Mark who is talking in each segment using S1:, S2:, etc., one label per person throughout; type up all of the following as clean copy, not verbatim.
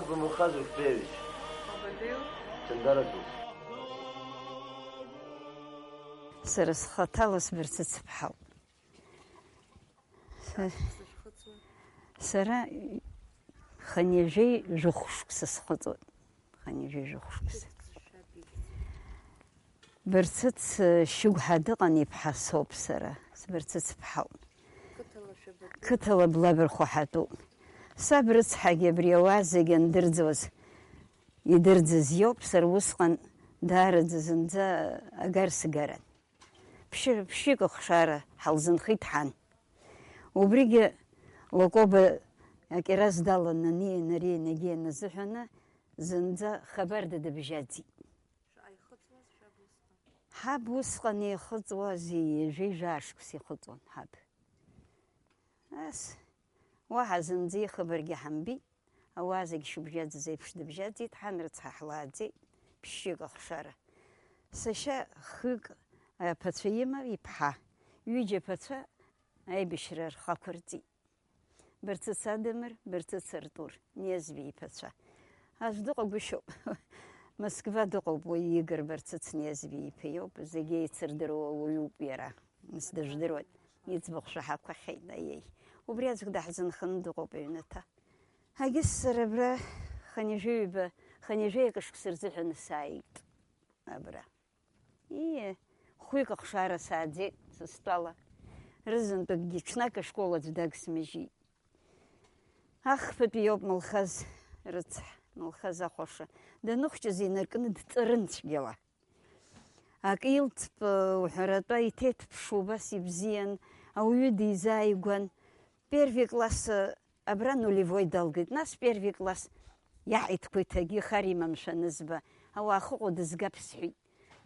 S1: بملخز وكبيرش تندردو
S2: سرس خطالس برتت بحاو سرا خنيجي جوخشك سخطو خنيجي جوخشك برتت شو حدقني بحسوب سرا برتت بحاو كتلا بلا برخو حاتو صبرت حاجة بريوازجن درزوز يدرز يوب سر وسقن دارز زنزا أجر سجرن بشيك خشارة حلزن خيطحن وبريجي لقوب أكراز دال نني نري نجي نزحنا زنزا خبر ده بجدي حب وسقني خطوة زي جيجاش كسي خطوة حب بس واحد زنزي خبر جحنبي أوازق شو بجد زي بشد بجدي تحنرت حلادي بشيك خشارة سشا خيق بتفيما يبحى يجي بتفا أي بشرر خاكرتي برتصادمر برتصرطور نيزبي بتفا هاش دقو بشو مسكفا دقو بويجر برتص نيزبي بيو بزيجي يتصردرو ويوب يرا نسدجدرو يتبغ شحا كحيد أيي وبريازك دحزن خندقو بينتا هاجس ربرا خنيجي كشكسر زحن السايد أبرا إيه خويك خشارة سادي سستالا رزن تجيشناك شكولة داك سمجي أخ بيوب ملخز رتح ملخز أخوشة ده نخش زينر كنت ترنش جوا أكيلت وحرطة يتيت بشوبة سيبزين أو يدي زايقون بيرفي كلاس أبرانو ليفوي دالقيت ناس بيرفي كلاس يعيد كويتاجي خاريمة مش نزبة أو أخو دزقاب سحي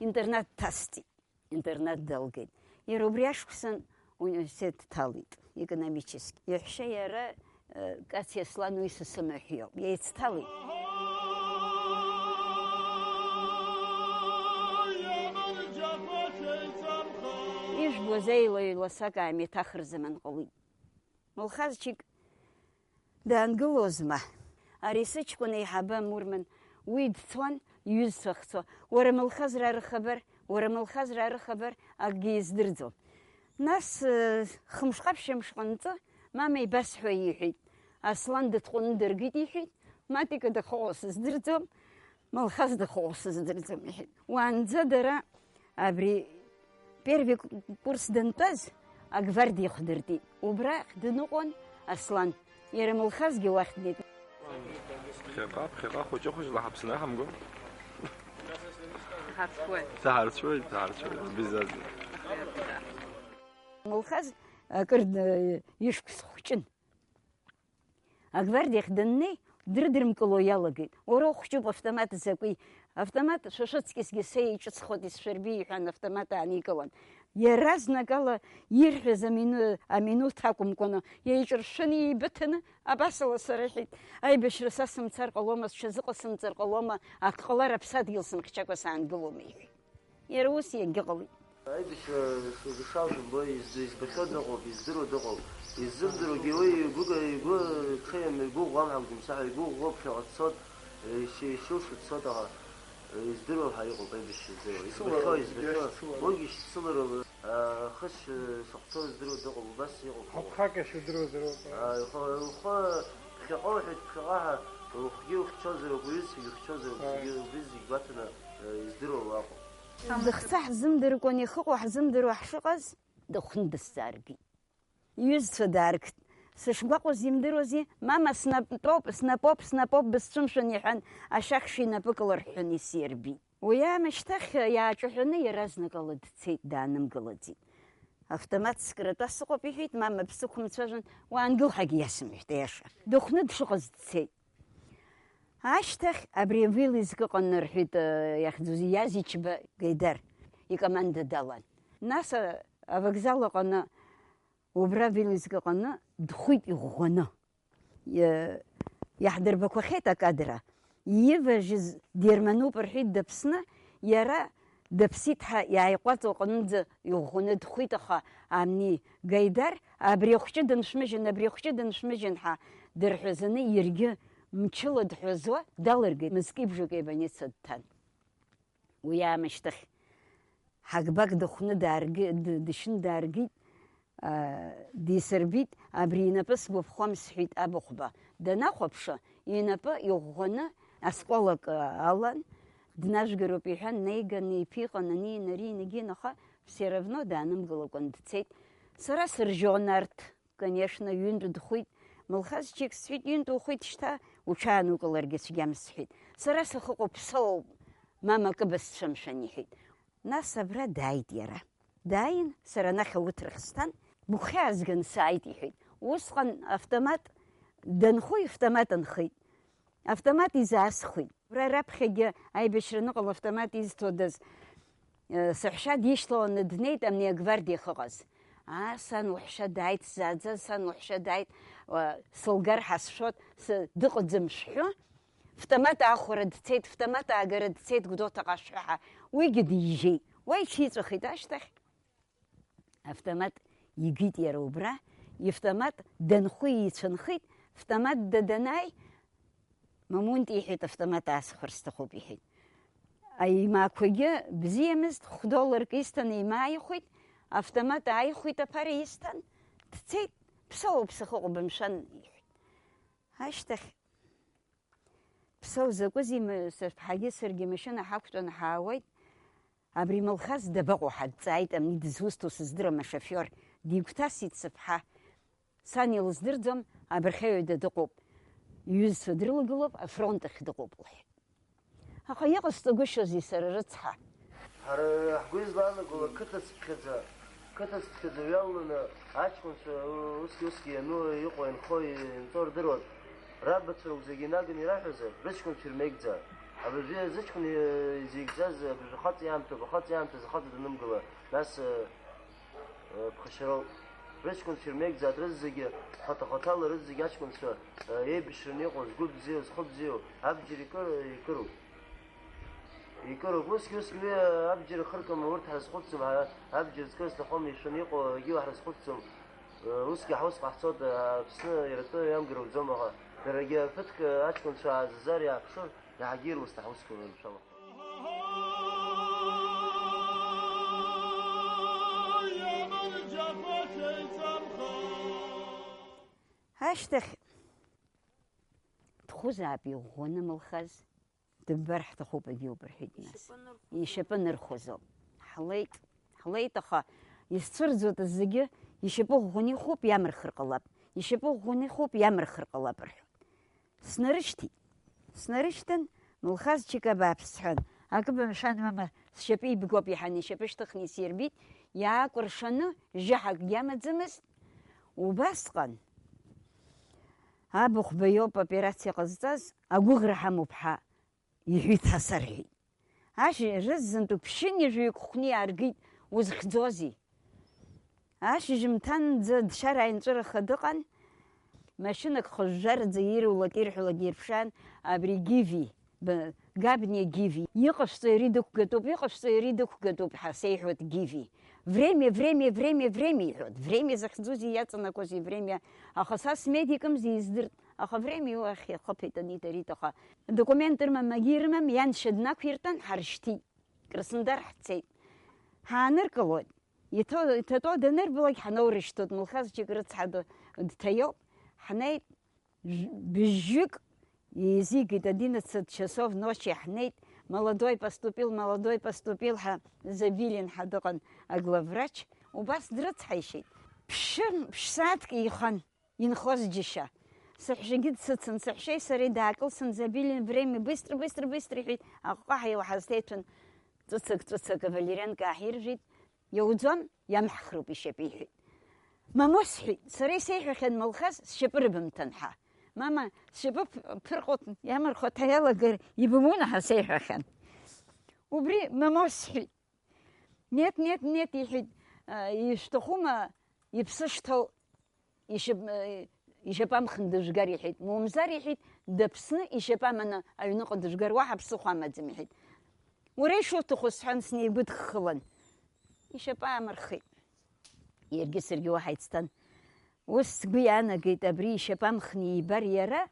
S2: إنترنت تاستي إنترنت دالقيت يروبرياش كسن университет талит экономический. Я вообще как я слану и сосамахил. Я это талит. إيش بوزيلو يلصقع متأخر زمن قوي. ملخزشك ده أنجلوزما. أريسش كنا يحبا مورمن ويد ثوان يوسخته. ورا ملخز رأي خبر أجيز درزو. ناس خمش قبش مش قنطة ما يبسحوا يحيد أصلاً دتقون درجيت يحيد ما تيجي خلاص زدرتهم ما الخاص خلاص زدرتهم يحيد وعن زدرة أبري بيرفي كورس دنتاز أقفردي خدرتي وبرا خدنقون أصلاً يرم الخاص جي واحد نيت
S3: خيباب خوش لحبسنا هم قول
S4: سهر شوي
S3: بزاز
S2: ملخز كرد يشكس خوشن أقدر يخدني دردر مكلو يلاقي وروح شوف أفتمات زكوي أفتمات شوشتكيس جسي يشوف خديس شربي حن أفتمات عني كلام يرزنا قال يرحز أمينو تحكم كنا يجرشني بتنا أبصل صريحت أي بشر ساسم تر قلوما شزق سم تر قلوما أقلر بساد يلسم كشكو سان قلومي يروسي قلبي
S1: أي بشاف بوي بخد دقو بيزدرو دقو يزدرو جوي يقول خيم يقول غام عبد المساعد يقول غاب في عصاد شوش تصدها يزدرو حيقو بيبش يزدرو ويجي صدر خش سقطه يزدرو دقو بس يقو
S5: حقك شو درو
S1: خا واحد خاها وخيو خشازرو بيسي خشازرو بيزي باتنا يزدرو واقو
S2: دخسح زمدر كوني خو زمدر وحشقز دخند السارقي يوسف دارك سشقاقو زمدروزي ماما سنابوب بسشمشن يحن اشخشي نبكلر حني سيربي ويا مشتخ يا جحني يرزنا قلد تسيت دانم قلدي автомат скрыт асقо بيحيت ماما بسكم تسجن وانقل حق يسمح تيش دخند شقز تسيت أشتخ أبري فيليز كقنر حيت ياخذوا زيازي شبا قيدر يكمند دلان ناس أفكزال قنا وبرا فيليز كقنا دخيت يغنا يحضر بكوخيتا كادرة يفجز ديرمانو برحيت دبسنا يرى دبسيتها يعيقواتو قند يغنا دخيتها عمني قيدر أبري خشدن شمجن ها درحزني يرجع мчыла дҳәазуа далыргеит мызкы-ибжак еибаница дҭан. Уи аамышьҭахь ҳагбак дыхәны дышьны дааргеит, дисырбит, абри инапы сгәаԥхом сҳәеит абыхәба. Данахәаԥша, инапы иӷәӷәаны аскәалак алан, днажәгароуп иҳәан, неиган иԥиҟан ари-инагин, аха все равно даанымгылакәан дцеит. Сара сыржьон арҭ, конечно, ҩынтә дхәит. Мылхазчик сҳәеит, ҩынтә ухәит шьҭа, уҽаанукыларгьы цәгьам сҳәеит. Сара сахыҟоуп ԥсоуп, мама кыбызцәа мшәан иҳәеит. Нас абра дааит иара. Дааин, сара анахь ауҭрахь сҭан, быгәхьаазган сааит иҳәеит. Усҟан автомат данхәы автомат анхеит. Автомат изаасхәеит. Уара раԥхьагьы аибашьраныҟала автомат изҭодаз саҳәшьа дишьҭаланы днеит амни агвардиах ыҟаз. Сан уҳәшьа дааит, сзааӡаз, сан уҳәшьа дааит, сылгар ҳасшәот, дыҟаӡам шәҳәы, автомат аахәара дцеит, автомат аагара дцеит Гәдоуҭаҟа ашәҳәаҳа. Уигьы дижьеит. Уа иҽиҵәахит ашьҭахь. Автомат игит иара убра, иавтомат данхәы ицәынхеит, автомат данааи, Мамунти иҳәеит, автомат аасхәар сҭахуп иҳәеит. Аимаақәагьы бзиамызт, $1 исҭан еимааихәеит, автомат ааихәеит аԥара исҭан, дцеит, ԥсоуп сахыҟоуп бымшәан иҳәеит. Ашьҭахь ԥсоу закәызеи, сыԥҳагьы саргьы машьына ҳақәтәаны ҳаауеит. Абри Мылхаз дабаҟоу ҳадҵааит, амни дызусҭоу сыздырам ашофер. Дигәҭасит сыԥҳа. Сан илыздырӡом, абырхьаҩда дыҟоуп. Иҩызцәа дрылагылоуп, афронт ахь дыҟоуп лҳәеит. Аха иҟасҵагәышьозеи сара рыцҳа?
S1: Ҳара ҳгәы излаанагола қыҭацԥхьаӡа ҩалланы аҷкәынцәа усгьы иану иҟоу инхо инҵо рдыруаз. Рабацәа роуп зегьы инаганы ираҳәозар, рыҷкәын шәырмеигӡа. Абыржәы зыҷкәын изигӡаз абыржәы ахаҵа иаамҭоуп, ахаҵа данымгыла, нас ԥхашьароуп. Рыҷкәын шәырмеигӡа рызегьы хаҭа-хаҭала рызегьы аҷкәынцәа еибашьраны иҟоу, згәы бзиоу, зхы бзиоу, абџьар икыроуп. Усгьы уи абџьар ахыркама урҭ ҳрызхәыцӡом, абџьар зкыз сҭахом ишәаны иҟоу егьи ҳрызхәыцӡом. Усгьы ҳус ҟаҳҵоит, Аԥсны иаратәы иамгароуӡом, аха дарагьы ԥыҭк аҷкәынцәа аазазар иааԥшыр, иаҳагьы ирласны ҳусқәа мшәала.
S2: Ашьҭахь дхәызаап иӷәӷәаны Мылхаз, дыббар ҳҭахуп агьоуп рҳәеит нас. Ишьапы нырхәозоуп. Ҳлеит, аха изцәырӡуа зегьы ишьапы ӷәӷәаны ихәуп, иамырхыр ҟалап. Ишьапы ӷәӷәаны ихәуп, иамырхыр ҟалап рҳәоит. Снарышьҭит. Мылхазчик абааԥс сҳәан, акы бымшәан мама, сшьапы ибгоуп иҳан, ишьапы шьҭыхны исирбит, иаакәыршаны жьаҳакгьы амаӡамызт. Убасҟан абыхәба иоуп операциа ҟазҵаз, агәыӷра ҳамоуп ҳәа иҳәит ҳасарҳәеит. Рызынтәык ԥшьынҩажәаҩык хәны иааргеит, узхьӡозеи? Ашьыжьымҭанӡа дшарааинҵәыраха дыҟан, машьынак хыжәжәараӡа ирулак ирҳәалак ирԥшаан, абри Гиви, Габниа Гиви, иҟашәҵо иара дықәгатәуп ҳәа сеиҳәоит Гиви. Время иҳәоит. Время захьӡузеи иаҵанакуазеи время, аха са смедикымзи издырт, аха время уахь ихыԥеит анит, аха документ рымам, агьи ирымам, ианшьа днақәиртәан ҳаршьҭит. Краснодар ҳцеит. Ҳааныркылоит. Иҭатәо данырбалак ҳанаурышьҭуеит, Мылхазчик рыцҳа дҭаиоуп. Ҳнеит, бжьык изигеит, 11 часов ночи ҳнеит, молодой поступил, ҳа Забилин ҳа дыҟан аглавврач, убас дрыцҳаишьеит. Ԥшь-сааҭк ихан, инхоз џьышьа. Саҳәшьагьы дсыцын, саҳәшьеи сареи даакылсын, Забилин время быстро иҳәеит, аҟәҟәаҳ илҳазҭеиҭәан, ҵәыцак авалерианка ааҳиржәит, иауӡом, иамҳхроуп ишьапы иҳәеит. Мамо сҳәеит, сара исеиҳәахьан Мылхаз сшьапы рыбымҭан ҳәа. Мама, сшьапы ԥырҟот иамырхәаҭа иалагар ибымуна ҳәа сеиҳәахьан. Убри мамо сҳәеит. Нет иҳәеит, ишәҭахума иԥсы шҭоу ишьапы амхны дыжәгар иҳәеит. Мамзар иҳәеит, даԥсны ишьапы аманы аҩныҟа дыжәгар, уаҳа ԥсыхәа амаӡам иҳәеит. Уара ишуҭаху сҳәан снеигәыдххылан. Ишьапы аамырхеит. Иаргьы саргьы уаҳа ицҭан. Ус сгәы иаанагеит, абри ишьапы амхны ибар иара,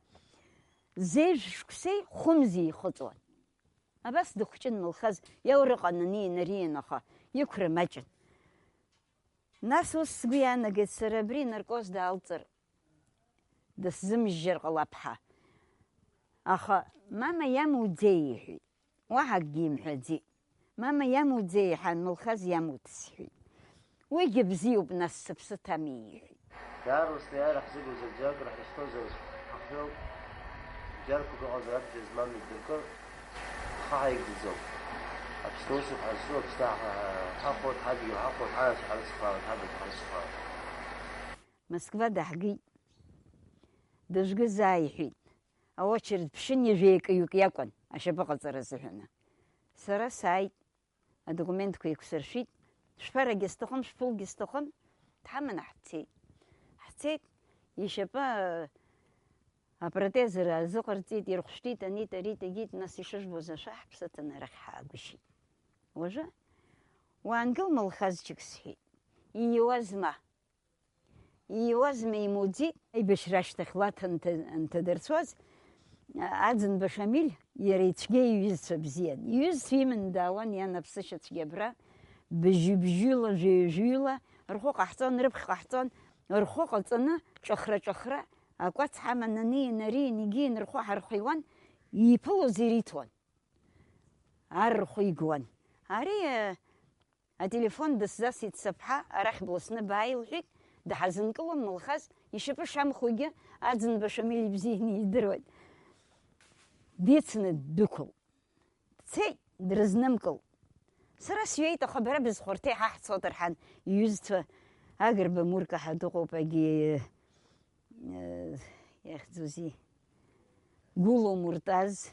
S2: زيج شكسي خمزي خطوان أبس دخشن ملخز يورق أنني نرينخا يكرم مجن ناس وسقيانا قد سربري نرقوز دالتر دس زمجر غلابحا أخا ماما يامو ديحي وحقيم حدي ماما يامو ديحان ملخز يامو تسحي ويجب زيو بناس سبستا ميحي
S1: دار وستيار حسيب وزجاج راح يشتوز حفيو جاركو قاعد يرجع زمان الدكر خايق الزوج أبستوسف على السوق استاح حاخد حاجي وحاخد حاجة على الصفار حاجة على الصفار
S2: مسكبا دحقي دشقي زايحي أوشرد بشني جيك يوك يكون أشبقى زرزهنا سرا سايد الدوكومنت كو يكسر شيت شفرة جستخم شفول جستخم تحمن حتيت يشبا أبرتزر زقر تيت يرخشتي تاني تريت جيت ناس يشجبو زشاح بستنا رخحة قشي وجا وانقل ملخز جكسحي يوازما يمودي أي بشراش تخلات أنت درسواز عادن بشاميل يريتشجي يوز بزيان يوز في من داوان يا نفسش تجبرا بجيلا جيلا رخوق أحطان ربخ أحطان رخوق أطنا شخرة أقوات حمنني نري نجي نرخو حرخيوان يبلو زيريتوان عرخيجوان عري التليفون دس زاسيت سبحة أرخ بلسنا باي وحيك ده حزن كلام ملخص يشوف شام خوجة عزن بشاميل بزيني يدرود ديتنا الدكول تسي درزنمكل سرا سويت خبره بزخورتي حد صوتر حن يوزت أقرب موركا حدقو باقي ياخذوزي قولو مرتاز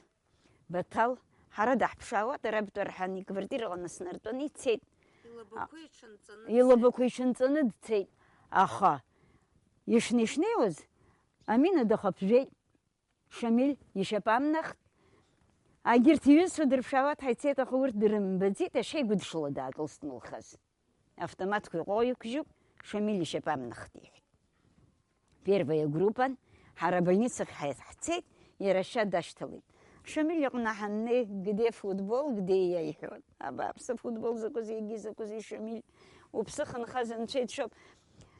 S2: بطل حرد حبشاوة تربط رحاني كبرتي رغم سنرتوني تسيت يلا بكويشن تند تسيت أخا يشنيوز أمين دخب جي شميل يشبام نخت أجرت يوسف دربشاوات هيتسيت أخور درم بديت شيء قد شلو داقل سنوخز автоматку قويك جوب شميل يشبام نختي первая группа حرا больницах حتسيت يرشاد داشتلي شميل يقنا حني где فوتبول где я يحون أبا بس فوتبول زكوزي يجي زكوزي شميل وبسخن خزن شيء شوب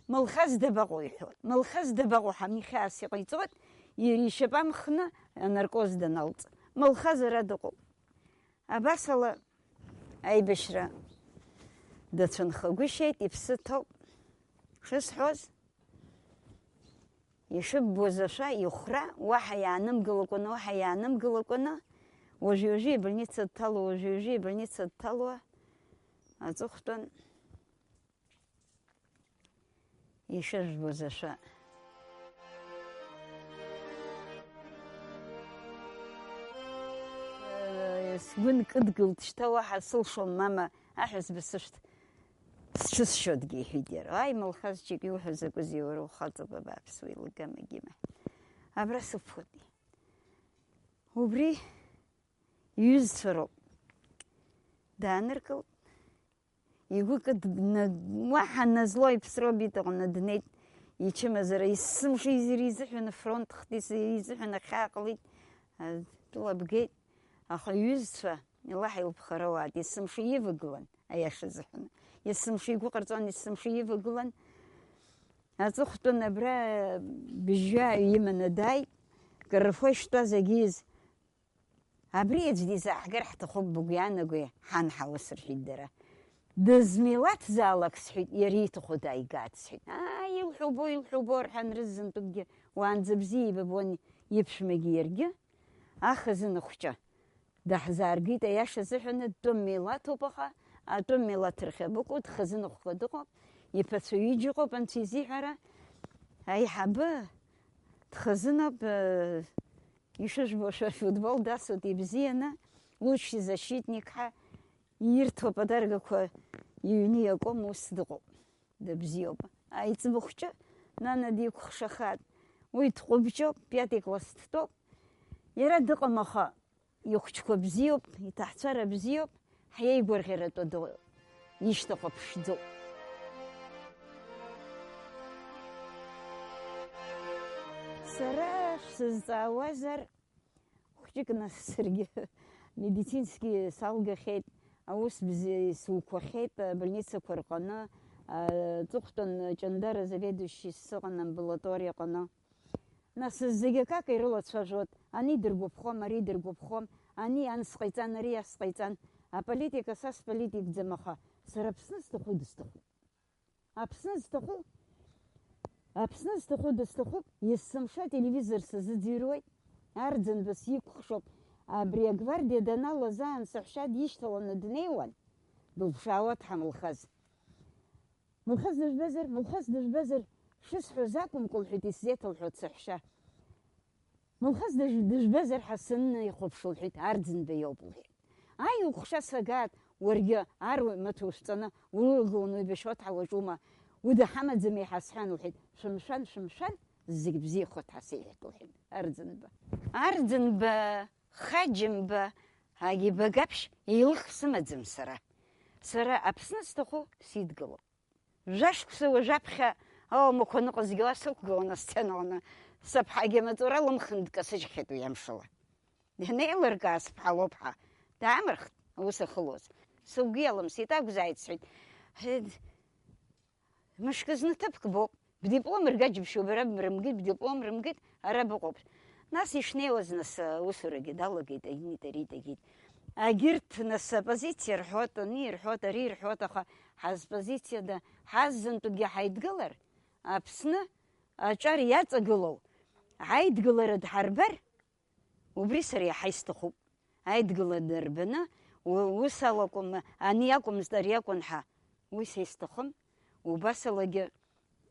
S2: ملخز دبغو يحون ملخز دبغو حمي خاسي قيتوت يري شبام خنا نركوز دنالت ملخز ردقو أبا صلا أي بشرة دتشن خقوشيت يبسطو شس حوز يشب وزشا يخرى وحيانم قلقنا وحيانم قلقنا وجيوجي بلنيتس التلو وجيوجي بلنيتس التلو أزوختن يشب وزشا سقون كد قلت شتوا حصل شو ماما أحس بسشت شس شد جي حدير هاي ملخص شيء يوحز كوزيورو خاطب باب سوي لقمة جيمة أبرس فودي وبري يزفرو دانركل يقول كد واحد نزلوي بسروبي تغنى دنيت يشم زرا يسم شي يزيح من فرونت خديس يزيح من خاقلي طلب بقيت أخو يزفى الله يبخروات يسم شي يفقلن أيش زحنا يسم شي قرطان يسم شي يفقلن أزختو نبرا بجاء يمن داي كرفوش تازجيز عبريت دي زحقر حتى خب بقيانا قوي حان حوسر حدرة دزميلات زالك سحيد يريت خداي قاد سحيد يلحبو رحان رزن تقي وان زبزي ببون يبش مجيرجا أخزن أخشا دحزار قيت ياش زحنا دميلات وبخا دميلات رخبوك وتخزن أخدقو يبتسو يجيقو بنتي زيحرة هاي حبة تخزنها ب يشوش بوش فوتبول داسو تبزينا лучший защитник يرتو بدرجة يوني يقوم وصدقو دبزيوبا أي تبخشة نانا ديك خشخات ويتقبجو بياتي كلاستو يردق مخا يخشكو بزيوب يتحتر بزيوب حياي برغيرتو دو يشتقو بشدو سراش سزاوزر хәҷык нас саргьы медицински салгахьеит, аус бзиа сукәахьеит больницақәа рҟны, аҵыхәтәан ҷандара заведующий сыҟан амбулаториаҟны. Нас зегьы акака ирылацәажәоит, ани дыргәаԥхом, ари дыргәаԥхом, ани ан сҟаиҵан, ари ас сҟаиҵан. Аполитика са сполитикӡам, аха сара Аԥсны зҭаху дысҭахуп. Аԥсны зҭаху, Аԥсны зҭаху дысҭахуп, есымша телевизор сазыӡырҩуеит, арӡынба сиқәхшоуп. Абри агвардиа даналазаан саҳәшьа дишьҭаланы днеиуан, дылԥшаауа дҳамылхаз. Мылхаз дыжәбазар, мылхаз дыжәбазар, шысҳәоз акәымкәа лҳәеит исзеиҭалҳәоит саҳәшьа. Мылхаз дыжәбазар ҳәа сыннаихәаԥш лҳәеит, арӡынба иоуп лҳәеит. Аи ухәша сагаат, уаргьы ар маҭәа ушәҵаны улыгыланы уеибашьуа уаҿума, удаҳамаӡами ҳәа сҳәан лҳәеит. Шәымшәан, шәымшәан, зегь бзиахоит ҳәа сеиҳәеит лҳәеит, арӡынба. Арӡынба, хаџьымба, агибагаԥшь еилых сымаӡам сара. Сара Аԥсны сҭаху сидгылоуп. Жәашықәса уажәаԥхьа ауамақәа ныҟа зегьы сықәгылан асценаҟны, сыԥҳагьы амаҵура лымхын дкасыжьхьеит уи амшала. Ианеилыркаа сыԥҳа лоуԥҳа, даамырхт аус ахылоз. Сыгәы иалымсит, акәзааит сҳәеит. Мышкы зны ҭыԥк боуп, бдиплом ргаџьыбшьоуп, ара брымгеит, бдиплом рымгеит, ара быҟоуп. Нас ишнеиуаз нас аусурагьы далагеит, агит, ари дагит. Агьырҭ нас апозициа рҳәоит, ани рҳәоит, ари рҳәоит, аха ҳазпозициада ҳаззынтәыкгьы ҳаидгылар, Аԥсны аҿар иаҵагылоу аидгылара дҳарбар, убри сара иаҳа исҭахуп. Аидгыла дырбаны, ус алакәым, ани акәымзт, ари акәын ҳәа, уи са исҭахым. Убасалагьы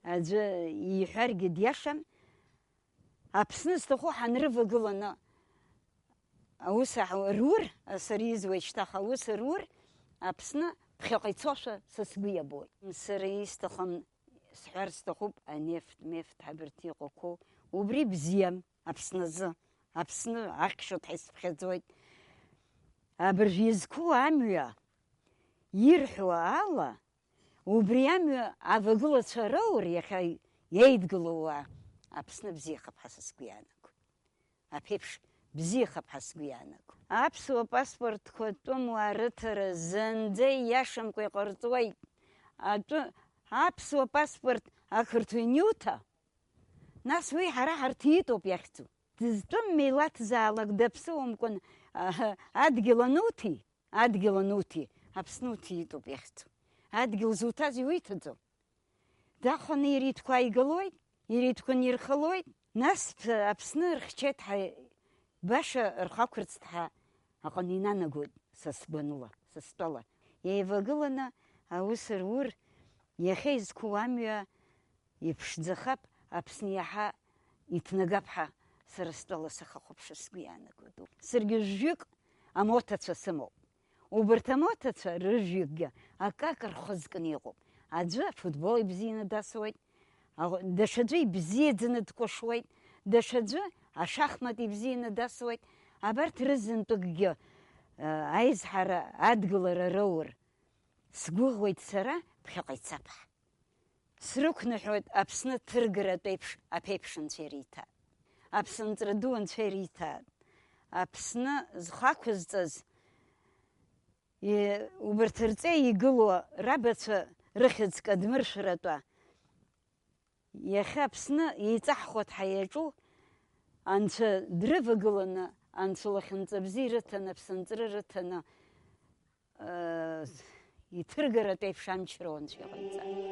S2: аӡәы иҳәаргьы диашам. Аԥсны зҭаху ҳанрывагыланы аус рур, сара изуеит шьҭахь аус рур, Аԥсны ԥхьаҟа ицошәа са сгәы иабоит. Сара исҭахым, сҳәар сҭахуп, анефт, мефт ҳабырҭ иҟақәоу, убри бзиам Аԥсназы. Аԥсны ахьшьот ҳәа исԥхьаӡоит. Абыржә изқәу амҩа ирҳәо ала, убри амҩа авагылацәа роур иахьа иеидгылоу Аԥсны бзиахап ҳәа са сгәы иаанагоит. Аԥеиԥш бзиахап ҳәа сгәы иаанагоит. Аԥсуа паспортқәа атәымуаа рыҭара зынӡа ииашамкәа иҟарҵуеит. Аԥсуа паспорт ақырҭуа ианиуҭа, нас уи ҳара ҳарҭиитоуп иахьӡу. Дызтәым милаҭзаалак даԥсыуамкәан адгьыл ануҭи, Аԥсны уҭиитоуп иахьӡу. Адгьыл зуҭаз иуиҭаӡом. Даханы иритқәа ааигалоит, иритқәа нирхалоит, нас Аԥсны рхьчеит ҳәа баша рхақәырцт ҳәа аҟны инанагоит са сгәаныла, са стәала. Еивагыланы аус рур, иахьа изқәу амҩа иԥшӡахап, Аԥсны иаҳа иҭнагап ҳәа сара стәала сахахәаԥша сгәы иаанагоит. Саргьы жәҩык амотацәа сымоуп. Убарҭ амотацәа рыжәҩыкгьы акака рхызкны иҟоуп. Аӡәы афутбол ибзианы дасуеит, даҽаӡәы ибзиаӡаны дкәашуеит, даҽаӡәы ашахмат ибзианы дасуеит. Абарҭ рызынтәыкгьы аизҳара адгылара роур, сгәыӷуеит сара ԥхьаҟа ицап ҳәа. Срықәныҳәоит Аԥсны ҭыргаратә еиԥш аԥеиԥш анцәа ириҭааит. Аԥсынҵра ду анцәа ириҭааит. Аԥсны зхақәызҵаз убарҭ рҵеи игылоу рабацәа рыхьӡк адмыршәаратәа, иахьа Аԥсны еиҵаҳхуа ҳәа иаҿу, анцәа дрывагыланы, анцәа лахьынҵа бзиа рыҭаны, аԥсынҵры рыҭаны, иҭыргаратә еиԥш амчроу анцәа иҟаиҵааит.